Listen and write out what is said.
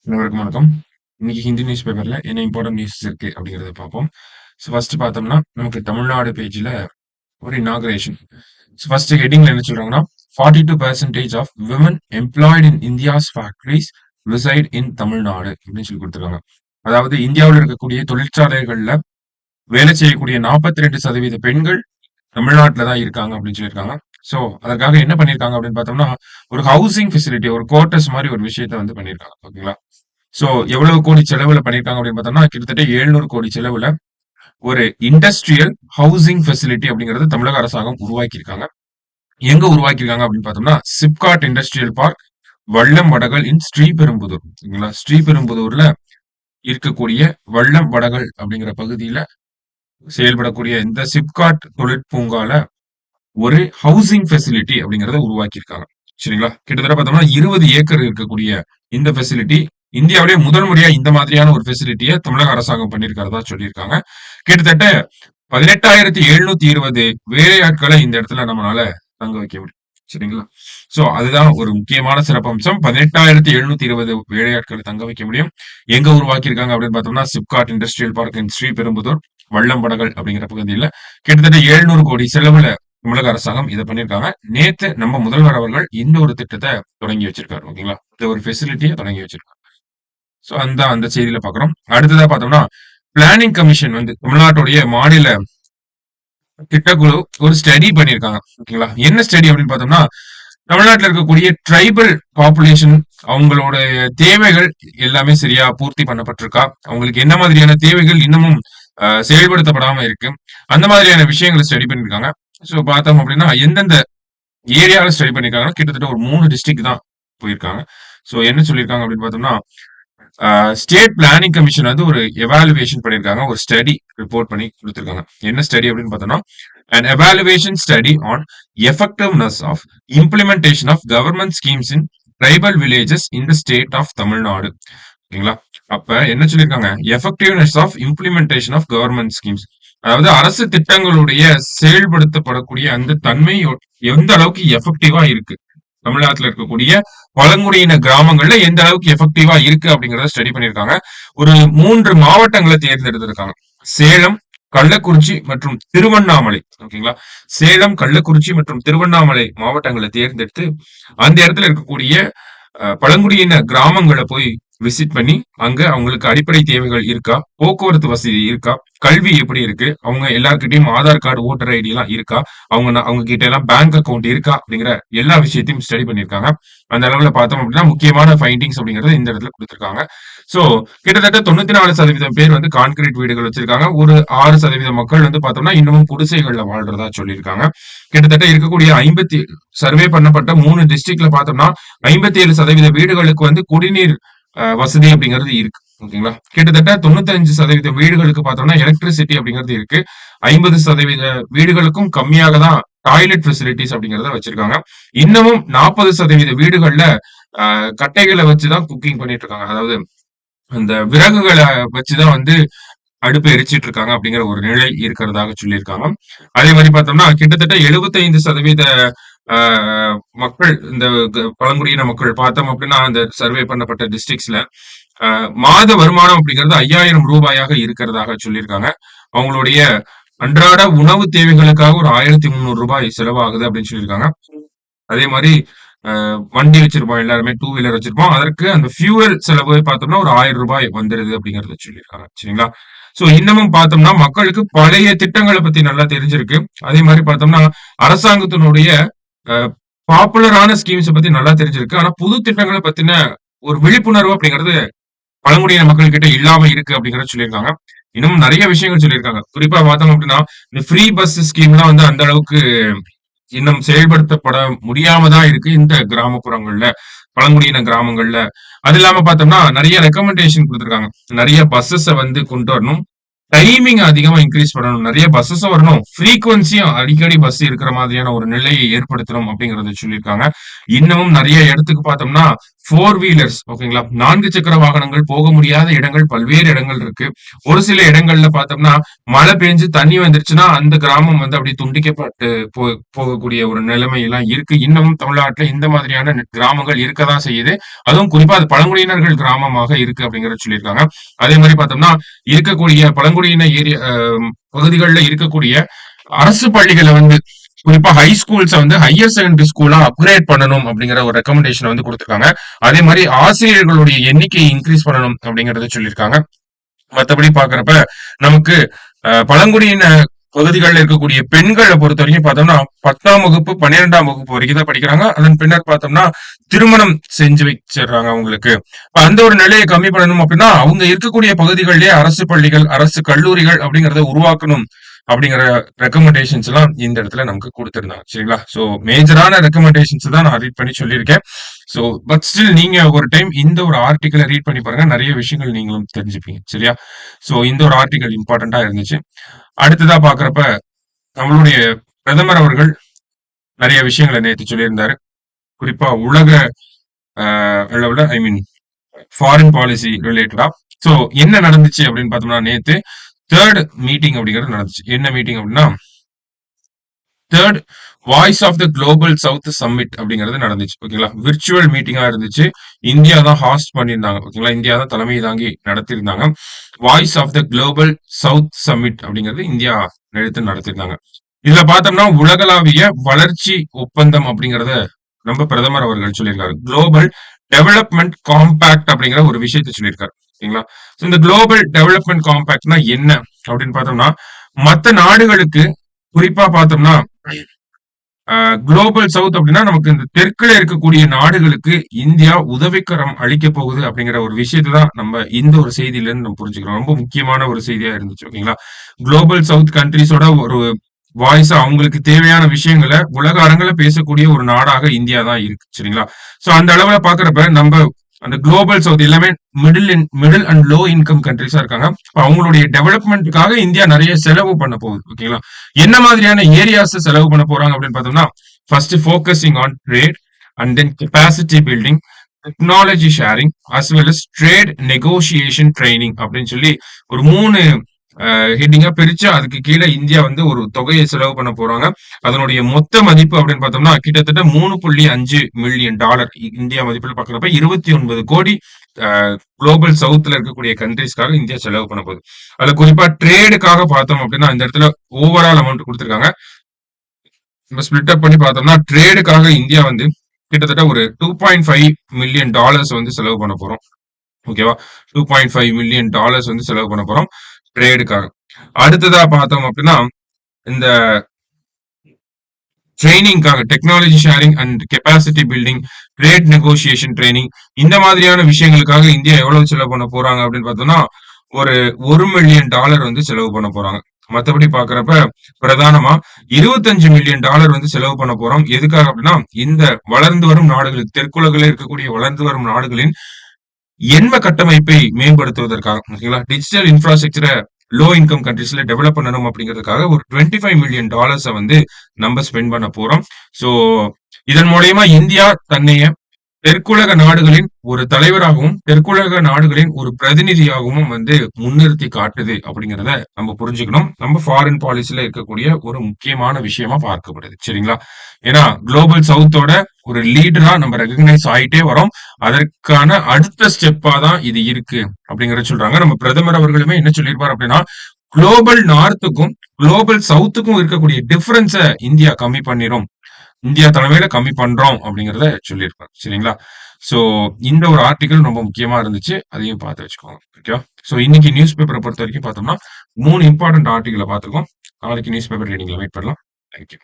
அனைவருக்கும் வணக்கம். இன்னைக்கு ஹிந்தி நியூஸ் பேப்பர்ல என்ன இம்பார்ட்டன்ட் நியூஸ் இருக்கு அப்படிங்கறத பார்ப்போம். ஃபர்ஸ்ட் பார்த்தோம்னா நமக்கு தமிழ்நாடு பேஜ்ல ஒரு இனாகரேஷன். ஃபர்ஸ்ட் ஹெட்டிங்ல என்ன சொல்றாங்கன்னா 42% of women employed in India's factories reside in Tamil Nadu அப்படின்னு சொல்லி கொடுத்துருக்காங்க. அதாவது இந்தியாவில் இருக்கக்கூடிய தொழிற்சாலைகள்ல வேலை செய்யக்கூடிய 42% பெண்கள் தமிழ்நாட்டில தான் இருக்காங்க அப்படின்னு சொல்லியிருக்காங்க. சோ அதற்காக என்ன பண்ணிருக்காங்க அப்படின்னு பார்த்தோம்னா ஒரு ஹவுசிங் ஃபெசிலிட்டி, ஒரு குவார்டர்ஸ் மாதிரி ஒரு விஷயத்த வந்து பண்ணிருக்காங்க. ஓகேங்களா? சோ எவ்வளவு கோடி செலவுல பண்ணிருக்காங்க அப்படின்னு பார்த்தோம்னா கிட்டத்தட்ட 700 கோடி செலவுல ஒரு இண்டஸ்ட்ரியல் ஹவுசிங் ஃபெசிலிட்டி அப்படிங்கறது தமிழக அரசாங்கம் உருவாக்கியிருக்காங்க. எங்க உருவாக்கியிருக்காங்க அப்படின்னு பார்த்தோம்னா சிப்காட் இண்டஸ்ட்ரியல் பார்க், வல்லம் வடகல் இன் ஸ்ரீபெரும்புதூர். ஓகேங்களா? ஸ்ரீபெரும்புதூர்ல இருக்கக்கூடிய வல்லம் வடகல் அப்படிங்கிற பகுதியில செயல்படக்கூடிய இந்த சிப்காட் தொழிற்பூங்கால ஒரு ஹவுசிங் ஃபெசிலிட்டி அப்படிங்கறத உருவாக்கியிருக்காங்க. சரிங்களா? கிட்டத்தட்ட பார்த்தோம்னா 20 ஏக்கர் இருக்கக்கூடிய இந்த ஃபெசிலிட்டி இந்தியாவிலேயே முதல் முறையா இந்த மாதிரியான ஒரு ஃபெசிலிட்டியை தமிழக அரசாங்கம் பண்ணியிருக்கிறதா சொல்லியிருக்காங்க. கிட்டத்தட்ட 18,720 வேலையாட்களை இந்த இடத்துல நம்மளால தங்க வைக்க முடியும். சரிங்களா? சோ அதுதான் ஒரு முக்கியமான சிறப்பம்சம். 18,720 வேலையாட்களை தங்க வைக்க முடியும். எங்க உருவாக்கியிருக்காங்க அப்படின்னு பார்த்தோம்னா SIPCOT industrial park in Sriperumbudur, வல்லம்படகள் அப்படிங்கிற பகுதியில கிட்டத்தட்ட 700 கோடி செலவுல தமிழக அரசாங்கம் இதை பண்ணிருக்காங்க. நேத்து நம்ம முதல்வர் அவர்கள் இந்த ஒரு திட்டத்தை தொடங்கி வச்சிருக்காரு. ஓகேங்களா? இந்த ஒரு ஃபெசிலிட்டியை தொடங்கி வச்சிருக்காரு. சோ அந்த செய்தியில பாக்குறோம். அடுத்ததா பார்த்தோம்னா பிளானிங் கமிஷன் வந்து தமிழ்நாட்டுடைய மாநில திட்டக்குழு ஒரு ஸ்டடி பண்ணிருக்காங்க. ஓகேங்களா? என்ன ஸ்டடி அப்படின்னு பார்த்தோம்னா தமிழ்நாட்டில் இருக்கக்கூடிய ட்ரைபல் பாப்புலேஷன் அவங்களோட தேவைகள் எல்லாமே சரியா பூர்த்தி பண்ணப்பட்டிருக்கா, அவங்களுக்கு என்ன மாதிரியான தேவைகள் இன்னமும் செயல்படுத்தப்படாம இருக்கு, அந்த மாதிரியான விஷயங்களை ஸ்டடி பண்ணிருக்காங்க. சோ பார்த்தோம் அப்படின்னா எந்தெந்த ஏரியாவில் ஸ்டடி பண்ணிருக்காங்கன்னா கிட்டத்தட்ட ஒரு 3 டிஸ்ட்ரிக்ட் தான் போயிருக்காங்க. சோ என்ன சொல்லியிருக்காங்க அப்படின்னு பார்த்தோம்னா ஸ்டேட் பிளானிங் கமிஷன் வந்து ஒரு எவாலுவேஷன் பண்ணிருக்காங்க, ஒரு ஸ்டடி ரிப்போர்ட் பண்ணி கொடுத்திருக்காங்க. என்ன ஸ்டடி அப்படின்னு பார்த்தோம்னா an evaluation study on effectiveness of implementation of government schemes in tribal villages in the state of Tamil Nadu. ஓகேங்களா? அப்ப என்ன சொல்லியிருக்காங்க, effectiveness of implementation of government schemes, அதாவது அரசு திட்டங்களுடைய செயல்படுத்தப்படக்கூடிய அந்த தன்மை எந்த அளவுக்கு எஃபெக்டிவா இருக்கு, தமிழ்நாட்டில் இருக்கக்கூடிய பழங்குடியின கிராமங்கள்ல எந்த அளவுக்கு எஃபெக்டிவா இருக்கு அப்படிங்கறத ஸ்டடி பண்ணிருக்காங்க. ஒரு 3 மாவட்டங்களை தேர்ந்தெடுத்திருக்காங்க. சேலம், கள்ளக்குறிச்சி மற்றும் திருவண்ணாமலை. ஓகேங்களா? சேலம், கள்ளக்குறிச்சி மற்றும் திருவண்ணாமலை மாவட்டங்களை தேர்ந்தெடுத்து அந்த இடத்துல இருக்கக்கூடிய பழங்குடியின கிராமங்களை போய் விசிட் பண்ணி அங்க அவங்களுக்கு அடிப்படை தேவைகள் இருக்கா, போக்குவரத்து வசதி இருக்கா, கல்வி எப்படி இருக்கு, அவங்க எல்லார்கிட்டயும் ஆதார் கார்டு, ஓட்டர் ஐடி எல்லாம் இருக்கா, அவங்க கிட்ட எல்லாம் பேங்க் அக்கௌண்ட் இருக்கா அப்படிங்கிற எல்லா விஷயத்தையும் ஸ்டடி பண்ணிருக்காங்க. அந்த அளவுல பார்த்தோம் அப்படின்னா முக்கியமான ஃபைண்டிங்ஸ் அப்படிங்கறது இந்த இடத்துல கொடுத்திருக்காங்க. சோ கிட்டத்தட்ட 94% பேர் வந்து கான்கிரீட் வீடுகள் வச்சிருக்காங்க. ஒரு 6% மக்கள் வந்து பார்த்தோம்னா இன்னமும் குடிசைகள்ல வாழ்றதா சொல்லியிருக்காங்க. கிட்டத்தட்ட இருக்கக்கூடிய 50 சர்வே பண்ணப்பட்ட 3 டிஸ்ட்ரிக்ட்ல பார்த்தோம்னா 57% வீடுகளுக்கு வந்து குடிநீர் வசதி அப்படிங்கிறது இருக்கு. ஓகேங்களா? கிட்டத்தட்ட 95% வீடுகளுக்கு பார்த்தோம்னா எலக்ட்ரிசிட்டி அப்படிங்கிறது இருக்கு. 50% வீடுகளுக்கும் கம்மியாக தான் டாய்லெட் ஃபெசிலிட்டிஸ் அப்படிங்கறத வச்சிருக்காங்க. இன்னமும் 40% வீடுகள்ல கட்டைகளை வச்சுதான் குக்கிங் பண்ணிட்டு இருக்காங்க. அதாவது அந்த விறகுகளை வச்சுதான் வந்து அடுப்பு எரிச்சிட்டு இருக்காங்க அப்படிங்கிற ஒரு நிலை இருக்கிறதாக சொல்லியிருக்காங்க. அதே மாதிரி பார்த்தோம்னா கிட்டத்தட்ட 75% மக்கள், இந்த பழங்குடியின மக்கள் பார்த்தோம் அப்படின்னா அந்த சர்வே பண்ணப்பட்ட டிஸ்ட்ரிக்ட்ஸ்ல மாத வருமானம் அப்படிங்கிறது 5,000 ரூபாயாக இருக்கிறதாக சொல்லியிருக்காங்க. அவங்களுடைய அன்றாட உணவு தேவைகளுக்காக ஒரு 1,300 ரூபாய் செலவாகுது அப்படின்னு சொல்லியிருக்காங்க. அதே மாதிரி வண்டி வச்சிருப்போம், எல்லாருமே 2 வீலர் வச்சிருப்போம், அதற்கு அந்த ஃபியூவல் செலவு பார்த்தோம்னா ஒரு 1,000 ரூபாய் வந்துருது அப்படிங்கறத சொல்லியிருக்காங்க. சரிங்களா? சோ இன்னமும் பார்த்தோம்னா மக்களுக்கு பழைய திட்டங்களை பத்தி நல்லா தெரிஞ்சிருக்கு. அதே மாதிரி பார்த்தோம்னா அரசாங்கத்தினுடைய பாப்புலரான ஸ்கீம்ஸ் பத்தி நல்லா தெரிஞ்சிருக்கு. ஆனா புது திட்டங்களை பத்தின ஒரு விழிப்புணர்வு அப்படிங்கிறது பழங்குடியின மக்கள் கிட்ட இல்லாம இருக்கு அப்படிங்கறத சொல்லியிருக்காங்க. இன்னும் நிறைய விஷயங்கள் சொல்லியிருக்காங்க. குறிப்பா பார்த்தோம் அப்படின்னா இந்த ஃப்ரீ பஸ் ஸ்கீம்லாம் வந்து அந்த அளவுக்கு இன்னும் செயல்படுத்தப்பட முடியாம தான் இருக்கு இந்த கிராமப்புறங்கள்ல, பழங்குடியின கிராமங்கள்ல. அது இல்லாம பார்த்தோம்னா நிறைய ரெக்கமெண்டேஷன் கொடுத்திருக்காங்க. நிறைய பஸ்ஸஸ வந்து கொண்டு வரணும், டைமிங் அதிகமா இன்க்ரீஸ் பண்ணணும், நிறைய பஸ்ஸஸும் வரணும், ஃப்ரீக்வன்சியும் அடிக்கடி பஸ் இருக்கிற மாதிரியான ஒரு நிலையை ஏற்படுத்தணும் அப்படிங்கறத சொல்லியிருக்காங்க. இன்னமும் நிறைய இடத்துக்கு பார்த்தோம்னா ஃபோர் வீலர்ஸ் ஓகேங்களா, 4 சக்கர வாகனங்கள் போக முடியாத இடங்கள் பல்வேறு இடங்கள் இருக்கு. ஒரு சில இடங்கள்ல பார்த்தோம்னா மழை பெஞ்சு தண்ணி வந்துருச்சுன்னா அந்த கிராமம் வந்து அப்படியே துண்டிக்கப்பட்டு போகக்கூடிய ஒரு நிலைமை எல்லாம் இருக்கு. இன்னமும் தமிழ்நாட்டுல இந்த மாதிரியான கிராமங்கள் இருக்கதான் செய்யுது. அதுவும் குறிப்பா அது பழங்குடியினர்கள் கிராமமாக இருக்கு அப்படிங்கறத சொல்லியிருக்காங்க. அதே மாதிரி பார்த்தோம்னா இருக்கக்கூடிய பழங்குடியின ஏரியா பகுதிகளில் இருக்கக்கூடிய அரசு பள்ளிகளை வந்து குறிப்பா ஹை ஸ்கூல்ஸ் வந்து ஹையர் செகண்டரி ஸ்கூலா அப்கிரேட் பண்ணணும் அப்படிங்கிற ஒரு ரெக்கமெண்டேஷன் வந்து கொடுத்திருக்காங்க. அதே மாதிரி ஆசிரியர்களுடைய எண்ணிக்கையை இன்க்ரீஸ் பண்ணணும் அப்படிங்கறத சொல்லியிருக்காங்க. மத்தபடி பாக்குறப்ப நமக்கு பழங்குடியின பகுதிகளில் இருக்கக்கூடிய பெண்களை பொறுத்த வரைக்கும் பார்த்தோம்னா 10ஆம் வகுப்பு 12ஆம் வகுப்பு வரைக்கும் தான் படிக்கிறாங்க. அதன் பின்னர் பார்த்தோம்னா திருமணம் செஞ்சு வச்சிடுறாங்க அவங்களுக்கு. அந்த ஒரு நிலையை கம்மி பண்ணணும் அப்படின்னா அவங்க இருக்கக்கூடிய பகுதிகளிலேயே அரசு பள்ளிகள் அரசு கல்லூரிகள் அப்படிங்கறத உருவாக்கணும் அப்படிங்கிற ரெக்கமெண்டேஷன்ஸ் எல்லாம் இந்த இடத்துல நமக்கு கொடுத்திருந்தாங்க. சரிங்களா, சோ மேஜரான ரெக்கமெண்டேஷன்ஸ் தான் நான் ரீட் பண்ணி சொல்லியிருக்கேன். சோ பட் ஸ்டில் நீங்க ஒரு டைம் இந்த ஒரு ஆர்டிக்கலை ரீட் பண்ணி பாருங்க, நிறைய விஷயங்கள் நீங்களும் தெரிஞ்சுப்பீங்க. சரியா, சோ இந்த ஒரு ஆர்டிக்கல் இம்பார்ட்டண்டா இருந்துச்சு. அடுத்ததா பாக்குறப்ப நம்மளுடைய பிரதமர் அவர்கள் நிறைய விஷயங்களை நேற்று சொல்லியிருந்தாரு. குறிப்பா உலக அளவுல ஐ மீன் ஃபாரின் பாலிசி ரிலேட்டடா. சோ என்ன நடந்துச்சு அப்படின்னு பார்த்தோம்னா நேத்து தேர்ட் மீட்டிங் அப்படிங்கிறது நடந்துச்சு. என்ன மீட்டிங் அப்படின்னா third voice of the global south summit அப்படிங்கிறது நடந்துச்சு. ஓகேங்களா, விர்ச்சுவல் மீட்டிங்கா இருந்துச்சு. இந்தியா தான் ஹாஸ்ட் பண்ணியிருந்தாங்க. ஓகேங்களா, இந்தியா தான் தலைமை தாங்கி நடத்தியிருந்தாங்க. Voice of the global south summit அப்படிங்கிறது இந்தியா எடுத்து நடத்தியிருந்தாங்க. இதுல பார்த்தோம்னா உலகளாவிய வளர்ச்சி ஒப்பந்தம் அப்படிங்கறத நம்ம பிரதமர் அவர்கள் சொல்லியிருக்காரு. குளோபல் டெவலப்மெண்ட் காம்பாக்ட் அப்படிங்கிற ஒரு விஷயத்தை சொல்லியிருக்காரு. ஓகேங்களா, இந்த குளோபல் டெவலப்மெண்ட் காம்பாக்ட்னா என்ன அப்படின்னு பார்த்தோம்னா மத்த நாடுகளுக்கு குறிப்பா பார்த்தோம்னா குளோபல் சவுத் அப்படின்னா நமக்கு இந்த தெற்குல இருக்கக்கூடிய நாடுகளுக்கு இந்தியா உதவிக்கரம் அளிக்க போகுது அப்படிங்கிற ஒரு விஷயத்தை தான் நம்ம இந்த ஒரு செய்தியில இருந்து நம்ம புரிஞ்சுக்கிறோம். ரொம்ப முக்கியமான ஒரு செய்தியா இருந்துச்சு. ஓகேங்களா, குளோபல் சவுத் கண்ட்ரிஸோட ஒரு வாய்ஸ் அவங்களுக்கு தேவையான விஷயங்களை உலக அரங்கில பேசக்கூடிய ஒரு நாடாக இந்தியா தான் இருக்கு. சரிங்களா, சோ அந்த அளவுல பாக்குறப்ப நம்ம அந்த குளோபல் சவுத் எல்லாமே மிடில் அண்ட் லோ இன்கம் கண்ட்ரிஸா இருக்காங்க. அவங்களுடைய டெவலப்மெண்ட்டுக்காக இந்தியா நிறைய செலவு பண்ண போகுது. ஓகேங்களா, என்ன மாதிரியான ஏரியாஸ் செலவு பண்ண போறாங்க அப்படின்னு பார்த்தோம்னா first focusing on trade and then capacity building, technology sharing as well as trade negotiation training அப்படின்னு சொல்லி ஒரு 3 ஹெட்டிங்கா பிரிச்சு அதுக்கு கீழே இந்தியா வந்து ஒரு தொகையை செலவு பண்ண போறாங்க. அதனுடைய மொத்த மதிப்பு அப்படின்னு பார்த்தோம்னா கிட்டத்தட்ட $3.5 மில்லியன். இந்தியா மதிப்பில் பாக்குறப்ப 29 கோடி குளோபல் சவுத்ல இருக்கக்கூடிய கண்ட்ரிஸ்க்காக இந்தியா செலவு பண்ண போகுது. அதுல குறிப்பா ட்ரேடுக்காக பார்த்தோம் அப்படின்னா இந்த இடத்துல ஓவரால் அமௌண்ட் கொடுத்திருக்காங்க. நம்ம ஸ்பிளிட் அப் பண்ணி பார்த்தோம்னா ட்ரேடுக்காக இந்தியா வந்து கிட்டத்தட்ட ஒரு $2.5 மில்லியன் வந்து செலவு பண்ண போறோம். ஓகேவா, $2.5 மில்லியன் வந்து செலவு பண்ண போறோம் ட்ரேடுக்காக. அடுத்ததா பார்த்தோம் அப்படின்னா இந்த ட்ரைனிங்காக technology sharing and capacity building, trade negotiation training, இந்த மாதிரியான விஷயங்களுக்காக இந்தியா எவ்வளவு செலவு பண்ண போறாங்க அப்படின்னு பார்த்தோம்னா ஒரு $1 மில்லியன் வந்து செலவு பண்ண போறாங்க. மத்தபடி பாக்குறப்ப பிரதானமா $25 மில்லியன் வந்து செலவு பண்ண போறோம். எதுக்காக அப்படின்னா இந்த வளர்ந்து வரும் நாடுகளுக்கு தெற்குலகில் இருக்கக்கூடிய வளர்ந்து வரும் நாடுகளின் எண்ம கட்டமைப்பை மேம்படுத்துவதற்காக. ஓகேங்களா, டிஜிட்டல் இன்ஃப்ராஸ்ட்ரக்சரை லோ இன்கம் கண்ட்ரீஸ்ல டெவலப் பண்ணணும் அப்படிங்கிறதுக்காக ஒரு $25 மில்லியன் வந்து நம்ம ஸ்பெண்ட் பண்ண போறோம். சோ இதன் மூலயமா இந்தியா தன்னைய தெற்குலக நாடுகளின் ஒரு தலைவராகவும் தெற்குலக நாடுகளின் ஒரு பிரதிநிதியாகவும் வந்து முன்னிறுத்தி காட்டுது அப்படிங்கிறத நம்ம புரிஞ்சுக்கணும். நம்ம ஃபாரின் பாலிசில இருக்கக்கூடிய ஒரு முக்கியமான விஷயமா பார்க்கப்படுது. சரிங்களா, ஏன்னா குளோபல் சவுத்தோட ஒரு லீடரா நம்ம ரெகக்னைஸ் ஆயிட்டே வரோம். அதற்கான அடுத்த ஸ்டெப்பா தான் இது இருக்கு அப்படிங்கறத சொல்றாங்க. நம்ம பிரதமர் அவர்களுமே என்ன சொல்லியிருப்பார் அப்படின்னா குளோபல் நார்த்துக்கும் குளோபல் சவுத்துக்கும் இருக்கக்கூடிய டிஃபரன்ஸை இந்தியா கம்மி பண்ணிரும், இந்தியா தலைமையில கம்மி பண்றோம் அப்படிங்கறத சொல்லியிருப்பாங்க. சரிங்களா, சோ இந்த ஒரு ஆர்டிகல் ரொம்ப முக்கியமா இருந்துச்சு, அதையும் பார்த்து வச்சுக்கோங்க. ஓகே, சோ இன்னைக்கு நியூஸ் பேப்பரை பொறுத்த வரைக்கும் பார்த்தோம்னா 3 இம்பார்ட்டன்ட் ஆர்டிகலை பார்த்துருக்கோம். நாளைக்கு நியூஸ் பேப்பர் ரீடிங்ல வெயிட் பண்ணலாம். தேங்க்யூ.